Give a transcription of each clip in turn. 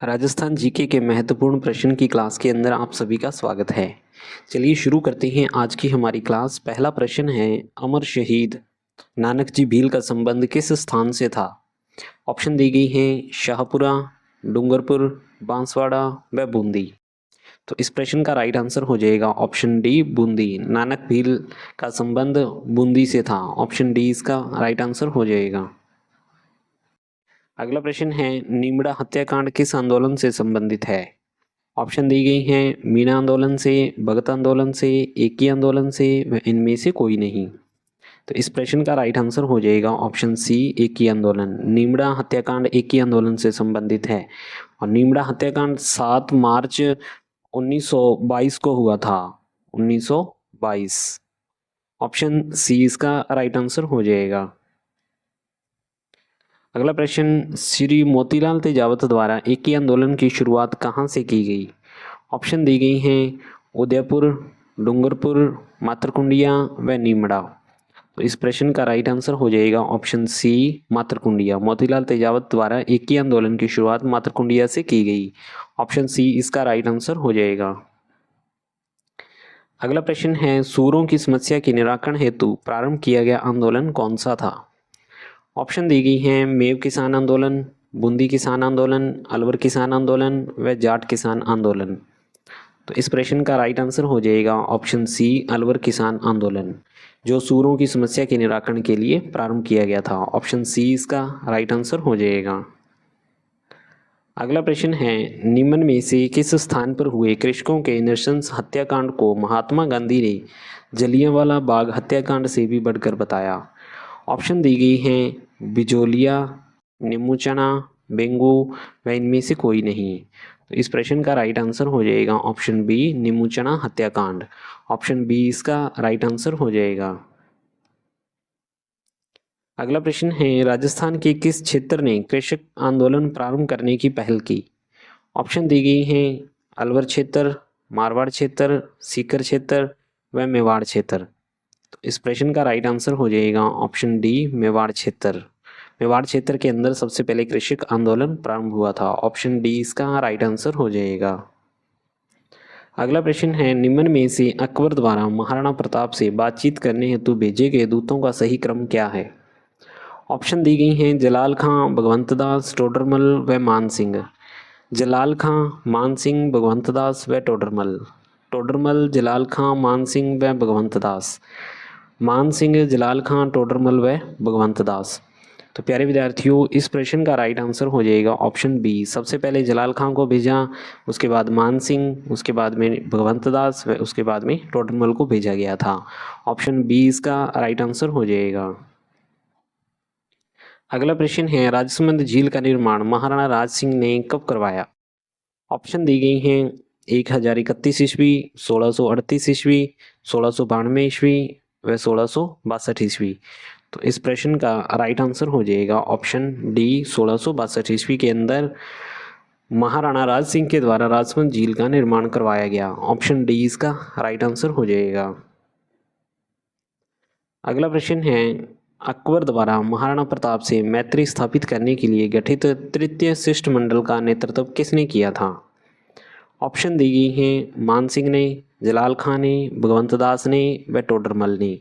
Rajasthan GK के महत्वपूर्ण प्रश्न की क्लास के अंदर आप सभी का स्वागत है। चलिए शुरू करते हैं आज की हमारी क्लास। पहला प्रश्न है, अमर शहीद नानक जी भील का संबंध किस स्थान से था? ऑप्शन दी गई हैं शाहपुरा, डूंगरपुर, बांसवाड़ा व बूंदी। तो इस प्रश्न का राइट आंसर हो जाएगा ऑप्शन डी बूंदी। नानक भील का संबंध बूंदी से था। ऑप्शन डी इसका राइट आंसर हो जाएगा। अगला प्रश्न है, नीमड़ा हत्याकांड किस आंदोलन से संबंधित है? ऑप्शन दी गई हैं मीणा आंदोलन से, भगत आंदोलन से, एकी आंदोलन से व इनमें से कोई नहीं। तो इस प्रश्न का राइट आंसर हो जाएगा ऑप्शन सी एकी आंदोलन। नीमड़ा हत्याकांड एकी आंदोलन से संबंधित है और नीमड़ा हत्याकांड 7 मार्च 1922 को हुआ था। 1922। ऑप्शन सी इसका राइट आंसर हो जाएगा। अगला प्रश्न, श्री मोतीलाल तेजावत द्वारा एकी आंदोलन की शुरुआत कहाँ से की गई? ऑप्शन दी गई हैं उदयपुर, डूंगरपुर, मातरकुंडिया व नीमड़ा। तो इस प्रश्न का राइट आंसर हो जाएगा ऑप्शन सी मातरकुंडिया। मोतीलाल तेजावत द्वारा एकी आंदोलन की शुरुआत मातरकुंडिया से की गई। ऑप्शन सी इसका राइट आंसर हो जाएगा। अगला प्रश्न है, सूरों की समस्या के निराकरण हेतु प्रारंभ किया गया आंदोलन कौन सा था? ऑप्शन दी गई हैं मेव किसान आंदोलन, बूंदी किसान आंदोलन, अलवर किसान आंदोलन व जाट किसान आंदोलन। तो इस प्रश्न का राइट आंसर हो जाएगा ऑप्शन सी अलवर किसान आंदोलन, जो सूरों की समस्या के निराकरण के लिए प्रारंभ किया गया था। ऑप्शन सी इसका राइट आंसर हो जाएगा। अगला प्रश्न है, निम्न में से किस स्थान पर हुए कृषकों के नृशंस हत्याकांड को महात्मा गांधी ने जलियांवाला बाग हत्याकांड से भी बढ़कर बताया? ऑप्शन दी गई हैं बिजोलिया, निमुचना, बेंगू व इनमें से कोई नहीं। तो इस प्रश्न का राइट आंसर हो जाएगा ऑप्शन बी निमुचना हत्याकांड। ऑप्शन बी इसका राइट आंसर हो जाएगा। अगला प्रश्न है, राजस्थान के किस क्षेत्र ने कृषक आंदोलन प्रारंभ करने की पहल की? ऑप्शन दी गई हैं अलवर क्षेत्र, मारवाड़ क्षेत्र, सीकर क्षेत्र व मेवाड़ क्षेत्र। तो इस प्रश्न का राइट आंसर हो जाएगा ऑप्शन डी मेवाड़ क्षेत्र। मेवाड़ क्षेत्र के अंदर सबसे पहले कृषक आंदोलन प्रारंभ हुआ था। ऑप्शन डी इसका राइट आंसर हो जाएगा। अगला प्रश्न है, निम्न में से अकबर द्वारा महाराणा प्रताप से बातचीत करने हेतु भेजे गए दूतों का सही क्रम क्या है? ऑप्शन दी गई हैं जलाल खां, भगवंत दास, टोडरमल व मान सिंह। जलाल खां, मान सिंह, भगवंत दास व टोडरमल। टोडरमल, जलाल खां, मान सिंह व भगवंत दास। मान सिंह, जलाल खां, टोडरमल व भगवंत दास। तो प्यारे विद्यार्थियों, इस प्रश्न का राइट आंसर हो जाएगा ऑप्शन बी। सबसे पहले जलाल खां को भेजा, उसके बाद मान सिंह, उसके बाद में भगवंत दास व उसके बाद में टोडरमल को भेजा गया था। ऑप्शन बी इसका राइट आंसर हो जाएगा। अगला प्रश्न है, राजसमंद झील का निर्माण महाराणा राज सिंह ने कब करवाया? ऑप्शन दी गई हैं 1031 ईस्वी, 1638 ईस्वी, 1692 ईस्वी व 1662 ईस्वी। तो इस प्रश्न का राइट आंसर हो जाएगा ऑप्शन डी 1662 ईस्वी के अंदर महाराणा राज सिंह के द्वारा राजसमंद झील का निर्माण करवाया गया। ऑप्शन डी इसका राइट आंसर हो जाएगा। अगला प्रश्न है, अकबर द्वारा महाराणा प्रताप से मैत्री स्थापित करने के लिए गठित तृतीय शिष्टमंडल का नेतृत्व किसने किया था? ऑप्शन दी गई हैं मान सिंह ने, जलाल खां ने, भगवंत दास ने व टोडरमल ने।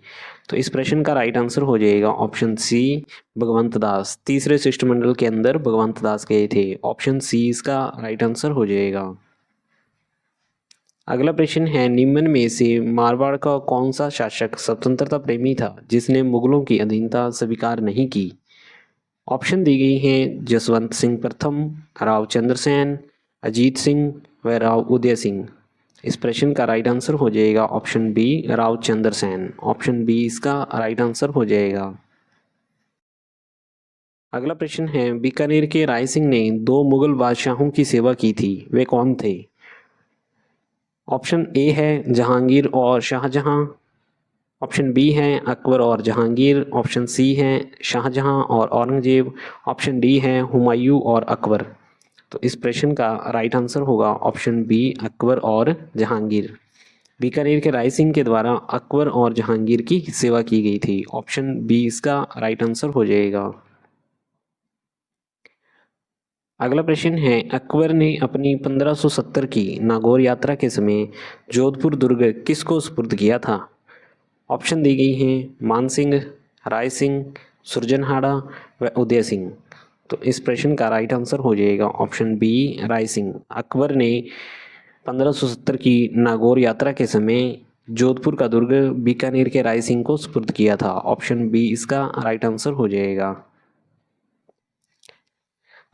तो इस प्रश्न का राइट आंसर हो जाएगा ऑप्शन सी भगवंत दास। तीसरे शिष्टमंडल के अंदर भगवंत दास गए थे। ऑप्शन सी इसका राइट आंसर हो जाएगा। अगला प्रश्न है, निम्न में से मारवाड़ का कौन सा शासक स्वतंत्रता प्रेमी था जिसने मुगलों की अधीनता स्वीकार नहीं की? ऑप्शन दी गई हैं जसवंत सिंह प्रथम, राव चंद्रसेन, अजीत सिंह व राव उदय सिंह। इस प्रश्न का राइट आंसर हो जाएगा option B Rao Chandrasen. Option B इसका राइट आंसर हो जाएगा। अगला प्रश्न है, बीकानेर के राय सिंह ने 2 मुगल बादशाहों की सेवा की थी, वे कौन थे? ऑप्शन ए है जहांगीर और शाहजहां। ऑप्शन बी है अकबर और जहांगीर। ऑप्शन सी है शाहजहां और औरंगजेब। ऑप्शन डी है हुमायूं और अकबर। तो इस प्रश्न का राइट आंसर होगा ऑप्शन बी अकबर और जहांगीर। बीकानेर के राय सिंह के द्वारा अकबर और जहांगीर की सेवा की गई थी। ऑप्शन बी इसका राइट आंसर हो जाएगा। अगला प्रश्न है, अकबर ने अपनी 1570 की नागौर यात्रा के समय जोधपुर दुर्ग किसको सुपुर्द किया था? ऑप्शन दी गई हैं मान सिंह, राय सिंह, सुरजनहाड़ा व उदय सिंह। तो इस प्रश्न का राइट आंसर हो जाएगा ऑप्शन बी राय सिंह। अकबर ने 1570 की नागौर यात्रा के समय जोधपुर का दुर्ग बीकानेर के राय सिंह को सुपुर्द किया था। ऑप्शन बी इसका राइट आंसर हो जाएगा।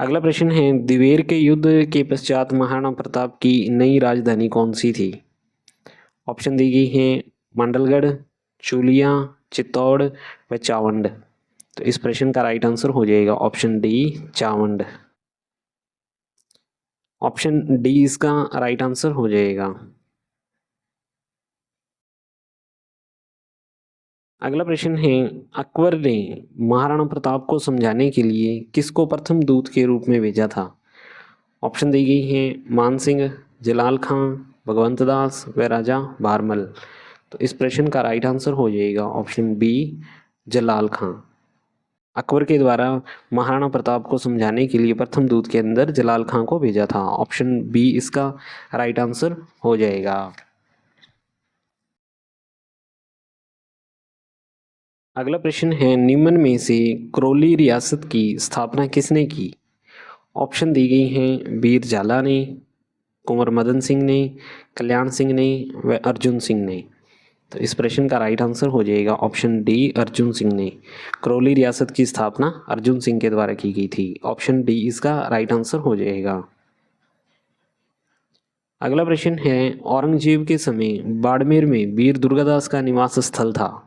अगला प्रश्न है, दिवेर के युद्ध के पश्चात महाराणा प्रताप की नई राजधानी कौन सी थी? ऑप्शन दी गई हैं मांडलगढ़, चूलिया, चित्तौड़ व चावंड। तो इस प्रश्न का राइट आंसर हो जाएगा option D Chawand. Option D इसका राइट आंसर हो जाएगा। अगला प्रश्न है, अकबर ने महाराणा प्रताप को समझाने के लिए किसको प्रथम दूत के रूप में भेजा था? ऑप्शन दी गई हैं मान सिंह, जलाल खां, भगवंत दास व राजा भारमल। तो इस प्रश्न का राइट आंसर हो जाएगा ऑप्शन बी जलाल खां। अकबर के द्वारा महाराणा प्रताप को समझाने के लिए प्रथम दूत के अंदर जलाल खां को भेजा था। ऑप्शन बी इसका राइट आंसर हो जाएगा। अगला प्रश्न है, निम्न में से करौली रियासत की स्थापना किसने की? ऑप्शन दी गई हैं वीर झाला ने, कुंवर मदन सिंह ने, कल्याण सिंह ने व अर्जुन सिंह ने। तो इस प्रश्न का राइट आंसर हो जाएगा ऑप्शन डी अर्जुन सिंह ने। करौली रियासत की स्थापना अर्जुन सिंह के द्वारा की गई थी। ऑप्शन डी इसका राइट आंसर हो जाएगा। अगला प्रश्न है, औरंगजेब के समय बाड़मेर में वीर दुर्गादास का निवास स्थल था।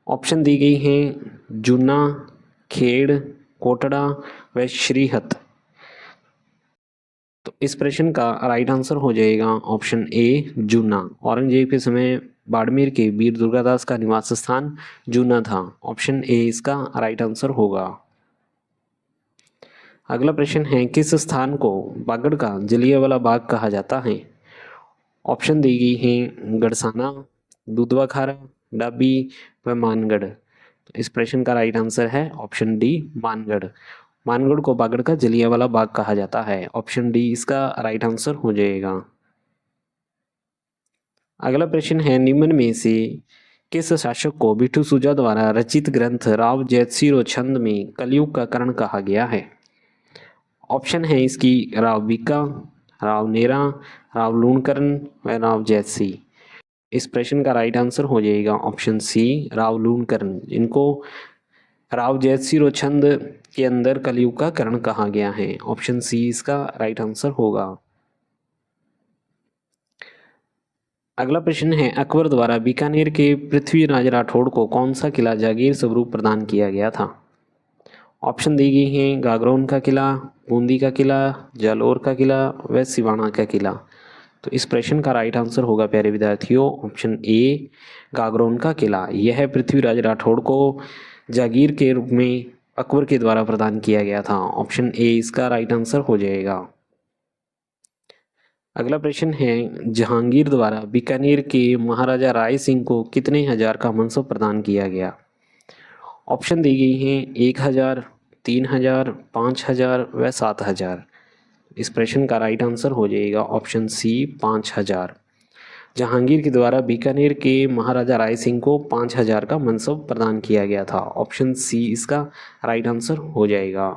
ऑप्शन दी गई हैं जूना, खेड़, कोटड़ा व श्रीहत। तो इस प्रश्न का राइट आंसर हो जाएगा ऑप्शन ए जूना। औरंगजेब के समय बाड़मेर के वीर दुर्गादास का निवास स्थान जूना था। ऑप्शन ए इसका राइट आंसर होगा। अगला प्रश्न है, किस स्थान को बागड़ का जलियांवाला बाग कहा जाता है? ऑप्शन दी गई हैं गड़साना, दुधवा खारा, डाबी व मानगढ़। तो इस प्रश्न का राइट आंसर है ऑप्शन डी मानगढ़। मानगढ़ को बागड़ का जलियांवाला बाग कहा जाता है। ऑप्शन डी इसका राइट आंसर हो जाएगा। अगला प्रश्न है, निम्न में से किस शासक को बिट्टू सुजा द्वारा रचित ग्रंथ राव जयसिंह छंद में कलयुग का करण कहा गया है? ऑप्शन है इसकी राव बीका, राव नेरा, राव लूणकरण व राव जयसिंह। इस प्रश्न का राइट आंसर हो जाएगा ऑप्शन सी राव लूणकरण। इनको राव जयसिंह छंद के अंदर कलयुग का करण कहा गया है। ऑप्शन सी इसका राइट आंसर होगा। अगला प्रश्न है, अकबर द्वारा बीकानेर के पृथ्वीराज राठौड़ को कौन सा किला जागीर स्वरूप प्रदान किया गया था? ऑप्शन दी गई हैं गागरोन का किला, बूंदी का किला, जालोर का किला व सिवाना का किला। तो इस प्रश्न का राइट आंसर होगा प्यारे विद्यार्थियों ऑप्शन ए गागरोन का किला। यह पृथ्वीराज राठौड़ को जागीर के रूप में अकबर के द्वारा प्रदान किया गया था। ऑप्शन ए इसका राइट आंसर हो जाएगा। अगला प्रश्न है, जहांगीर द्वारा बीकानेर के महाराजा राय सिंह को कितने हजार का मनसब प्रदान किया गया? ऑप्शन दी गई हैं 1000, 3000, 5000 व 7000। इस प्रश्न का राइट आंसर हो जाएगा ऑप्शन सी 5000। जहांगीर के द्वारा बीकानेर के महाराजा राय सिंह को 5000 का मनसब प्रदान किया गया था। ऑप्शन सी इसका राइट आंसर हो जाएगा।